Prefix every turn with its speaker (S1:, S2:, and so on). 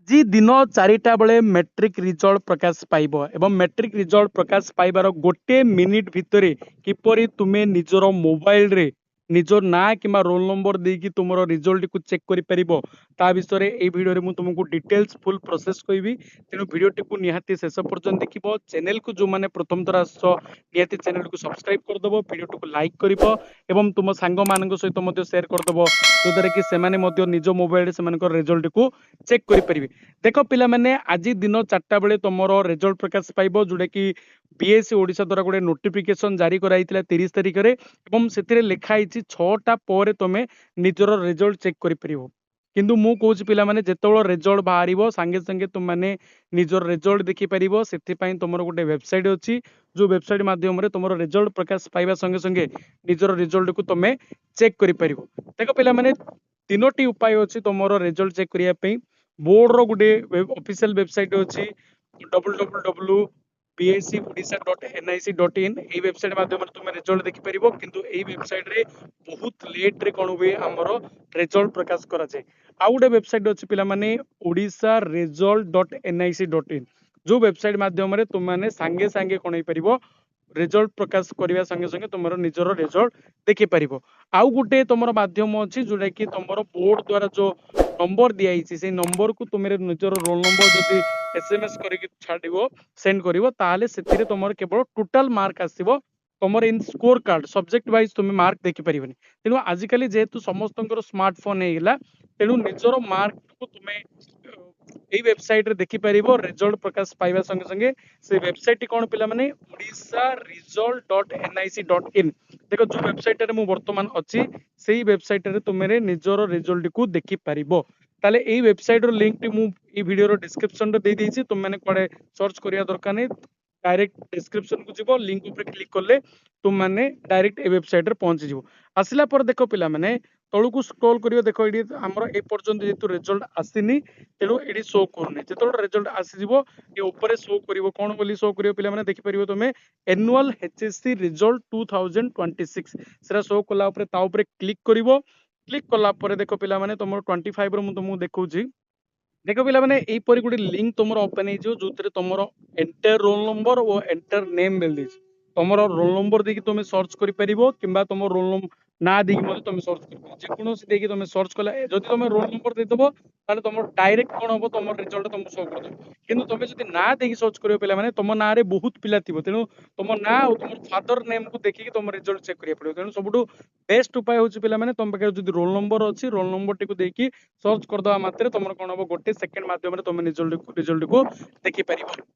S1: ଆଜି ଦିନ 4ଟା ବେଳେ ମେଟ୍ରିକ ରିଜଲ୍ଟ ପ୍ରକାଶ ପାଇବ ଏବଂ ମେଟ୍ରିକ ରିଜଲ୍ଟ ପ୍ରକାଶ ପାଇବାର ଗୋଟେ ମିନିଟ ଭିତରେ କିପରି ତୁମେ ନିଜର ମୋବାଇଲରେ ନିଜ ନାଁ କିମ୍ବା ରୋଲ ନମ୍ବର ଦେଇକି ତୁମର ରିଜଲ୍ଟକୁ ଚେକ୍ କରିପାରିବ ତା ବିଷୟରେ এই ଭିଡିଓରେ ମୁଁ ତୁମକୁ ଡିଟେଲ୍ସ ଫୁଲ ପ୍ରୋସେସ କହିବି। ତେଣୁ ଭିଡିଓଟିକୁ ନିହାତି ଶେଷ ପର୍ଯ୍ୟନ୍ତ ଦେଖିବ। ଚ୍ୟାନେଲକୁ ଯେଉଁମାନେ ପ୍ରଥମ ଥର ଆସୁଛ ନିହାତି ଚ୍ୟାନେଲକୁ ସବସ୍କ୍ରାଇବ କରିଦେବ, ଭିଡିଓଟିକୁ ଲାଇକ୍ କରିବ ଏବଂ ତୁମ ସାଙ୍ଗମାନଙ୍କ ସହିତ ମଧ୍ୟ ସେୟାର କରିଦେବ, ଯୋଦ୍ୱାରା କି ସେମାନେ ମଧ୍ୟ ନିଜ ମୋବାଇଲରେ ସେମାନଙ୍କର ରେଜଲ୍ଟକୁ ଚେକ୍ କରିପାରିବେ। ଦେଖ ପିଲାମାନେ, ଆଜି ଦିନ 4ଟା ବେଳେ ତମର ରେଜଲ୍ଟ ପ୍ରକାଶ ପାଇବ, ଯୋଉଟା କି ବିଏସସି ଓଡ଼ିଶା ଦ୍ୱାରା ଗୋଟେ ନୋଟିଫିକେସନ ଜାରି କରାଯାଇଥିଲା 30 ତାରିଖରେ ଏବଂ ସେଥିରେ ଲେଖା ହେଇଛି 6ଟା ପରେ ତମେ ନିଜର ରେଜଲ୍ଟ ଚେକ୍ କରିପାରିବ। କିନ୍ତୁ ମୁଁ କହୁଛି ପିଲାମାନେ, ଯେତେବେଳେ ରେଜଲ୍ଟ ବାହାରିବ ସାଙ୍ଗେ ସାଙ୍ଗେ ତୁମମାନେ ନିଜର ରେଜଲ୍ଟ ଦେଖିପାରିବ। ସେଥିପାଇଁ ତମର ଗୋଟେ ୱେବସାଇଟ ଅଛି, ଯୋଉ ୱେବସାଇଟ ମାଧ୍ୟମରେ ତମର ରେଜଲ୍ଟ ପ୍ରକାଶ ପାଇବା ସଙ୍ଗେ ସଙ୍ଗେ ନିଜର ରେଜଲ୍ଟକୁ ତମେ ଚେକ୍ କରିପାରିବ। ଦେଖ ପିଲାମାନେ, ତିନୋଟି ଉପାୟ ଅଛି ତମର ରେଜଲ୍ଟ ଚେକ୍ କରିବା ପାଇଁ। ବୋର୍ଡର ଗୋଟେ ଅଫିସିଆଲ ୱେବସାଇଟ ଅଛି www.bscodisha.nic.in। এই ୱେବସାଇଟ ମାଧ୍ୟମରେ ତୁମେ ରେଜଲ୍ଟ ଦେଖିପାରିବ, କିନ୍ତୁ এই ୱେବସାଇଟରେ ବହୁତ ଲେଟ୍ରେ କ'ଣ ହୁଏ, ଆମର ରେଜଲ୍ଟ ପ୍ରକାଶ କରାଯାଏ। ଆଉ ଗୋଟେ ୱେବସାଇଟ ଅଛି ପିଲାମାନେ, ଓଡ଼ିଶା ରେଜଲ୍ଟ .nic.in, ଯୋଉ ୱେବସାଇଟ ମାଧ୍ୟମରେ ତୁମମାନେ ସାଙ୍ଗେ ସାଙ୍ଗେ କ'ଣ ହେଇପାରିବ, ରେଜଲ୍ଟ ପ୍ରକାଶ କରିବା ସଙ୍ଗେ ସଙ୍ଗେ ତୁମର ନିଜର ରେଜଲ୍ଟ ଦେଖିପାରିବ। ଆଉ ଗୋଟେ ତମର ମାଧ୍ୟମ ଅଛି ଯୋଉଟା କି ତମର ବୋର୍ଡ ଦ୍ୱାରା ଯୋଉ ନମ୍ବର ଦିଆଯାଇଛି, ସେଇ ନମ୍ବରକୁ ତୁମେ ନିଜର ରୋଲ ନମ୍ବର ଯଦି SMS କରିକି ଛାଡ଼ିବ, ସେଣ୍ଡ କରିବ, ତାହେଲେ ସେଥିରେ ତମର କେବଳ ଟୋଟାଲ ମାର୍କ ଆସିବ। ତମର in score card subject wise ତୁମେ ମାର୍କ ଦେଖିପାରିବନି। ତେଣୁ ଆଜିକାଲି ଯେହେତୁ ସମସ୍ତଙ୍କର ସ୍ମାର୍ଟଫୋନ ହେଇଗଲା, ତେଣୁ ନିଜର ମାର୍କକୁ ତୁମେ এই ୱେବସାଇଟରେ ଦେଖିପାରିବ। ରେଜଲ୍ଟ ପ୍ରକାଶ ପାଇବା ସଙ୍ଗେ ସଙ୍ଗେ ସେ ୱେବସାଇଟଟି କ'ଣ ପିଲାମାନେ, ଓଡ଼ିଶା ରିଜଲ୍ଟ .nic.in। ଦେଖ, ଯୋଉ ୱେବସାଇଟରେ ମୁଁ ବର୍ତ୍ତମାନ ଅଛି ସେଇ ୱେବସାଇଟରେ ତୁମେ ନିଜର ରେଜଲ୍ଟକୁ ଦେଖିପାରିବ। ତାହେଲେ এই ୱେବସାଇଟର ଲିଙ୍କଟି ମୁଁ এই ଭିଡିଓର ଡିସ୍କ୍ରିପସନରେ ଦେଇଦେଇଛି, ତୁମମାନେ କୁଆଡେ ସର୍ଚ୍ଚ କରିବା ଦରକାର ନାହିଁ। डायरेक्ट डिस्क्रिप्शन को जीव, लिंक ऊपर क्लिक कले तुमने डायरेक्ट ए वेबसाइट रे पहुंची जीव। आसिला पर देखो पिला माने तळकू स्क्रॉल करियो, देखो एडी हमर ए पर्यंत जेतु रिजल्ट आसीनी, तेणु एडी शो करनी। जेतोल रिजल्ट आसी जीवो ए ऊपर शो करिवो, कोन बोली शो करियो पिला माने देखि परिवो तुमे, एनुअल एचएससी रिजल्ट 2026 सेरा शो कला ऊपर, ता ऊपर क्लिक करिवो। क्लिक कला पर देखो पिला माने तुमर 25 रो मु तुमु देखौची। देखो पिला माने एई परि गुडी लिंक तुमर ओपन हे जो, जोतरे तुमर एंटर रोल नंबर और एंटर नेम मिल दिस। तुमर रोल नंबर देखि तुमे सर्च करि परिबो, किंबा तुमर रोल नंबर ना देखि मते तुमे सर्च करि परिबो। जे कोनोसी देखि तुमे सर्च कला, जदि तुमे रोल नंबर दे देबो ताले तुमर डायरेक्ट कोन होबो, तुमर रिजल्ट तुमको शो कर देबो। किंतु तुमे जदि ना देखि सर्च करियो पिला माने, तुम ना रे बहुत पिला थिबो, तेनु तुम ना और तुमर फादर नेम को देखि तुम रिजल्ट चेक करिया पड़िबो। तेनु सबुटु बेस्ट उपाय होची पिला माने, तुम पाखे जदि रोल नंबर अछि, रोल नंबर टिकु देखि सर्च कर दवा मात्रे तुमर कोन होबो, गोटे सेकंड माध्यम रे तुम रिजल्ट को देखि परिबो।